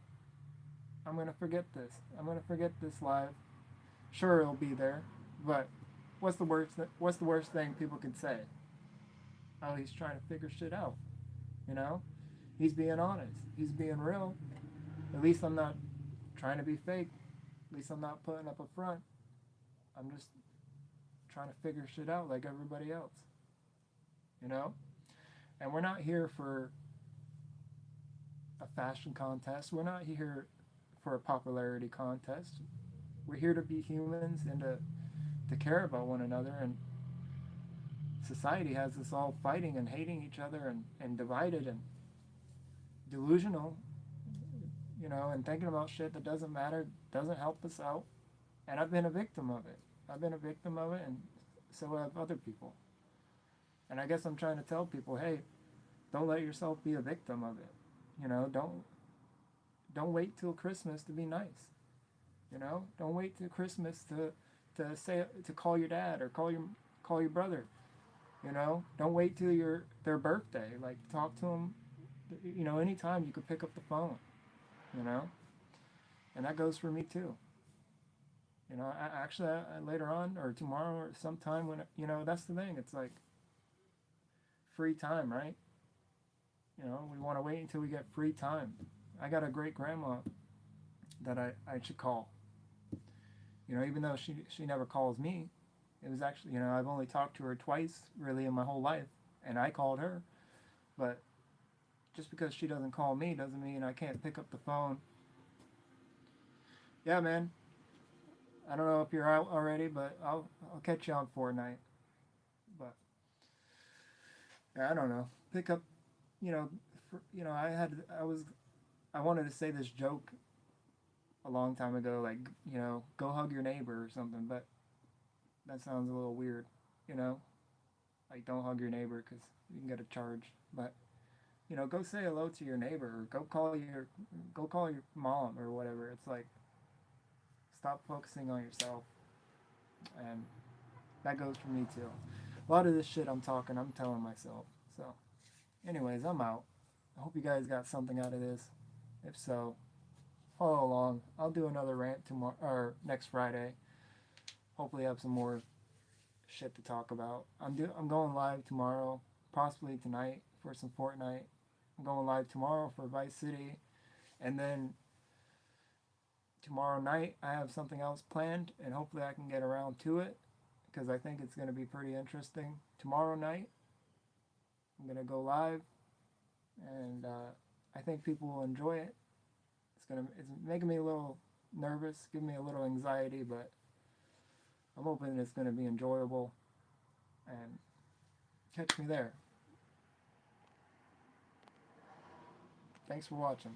I'm going to forget this. I'm going to forget this live. Sure, it'll be there, but what's the worst thing people can say? Oh, he's trying to figure shit out. You know? He's being honest. He's being real. At least I'm not trying to be fake. At least I'm not putting up a front. I'm just trying to figure shit out like everybody else. You know? And we're not here for a fashion contest. We're not here for a popularity contest. We're here to be humans and to to care about one another, and society has us all fighting and hating each other and divided and delusional, and thinking about shit that doesn't matter, doesn't help us out. And I've been a victim of it. I've been a victim of it, and so have other people. And I guess I'm trying to tell people, hey, don't let yourself be a victim of it. Don't wait till Christmas to be nice. Don't wait till Christmas to call your dad or call your brother. Don't wait till their birthday. Like, talk to them. Anytime you could pick up the phone. And that goes for me too. Later on or tomorrow or sometime when that's the thing. It's like free time, right? We want to wait until we get free time. I got a great grandma that I should call. Even though she never calls me, it was actually, I've only talked to her twice really in my whole life, and I called her. But just because she doesn't call me doesn't mean I can't pick up the phone. Yeah, man. I don't know if you're out already, but I'll catch you on Fortnite. But yeah, I don't know. Pick up, I wanted to say this joke a long time ago, like, go hug your neighbor or something, but that sounds a little weird, like, don't hug your neighbor because you can get a charge. But go say hello to your neighbor, or go call your mom or whatever. It's like, stop focusing on yourself, and that goes for me too. A lot of this shit I'm telling myself. So anyways, I'm out. I hope you guys got something out of this. If so, follow along. I'll do another rant tomorrow or next Friday. Hopefully have some more shit to talk about. I'm going live tomorrow, possibly tonight for some Fortnite. I'm going live tomorrow for Vice City, and then tomorrow night I have something else planned, and hopefully I can get around to it because I think it's going to be pretty interesting. Tomorrow night I'm going to go live, and I think people will enjoy it. It's making me a little nervous, giving me a little anxiety, but I'm hoping it's going to be enjoyable, and catch me there. Thanks for watching.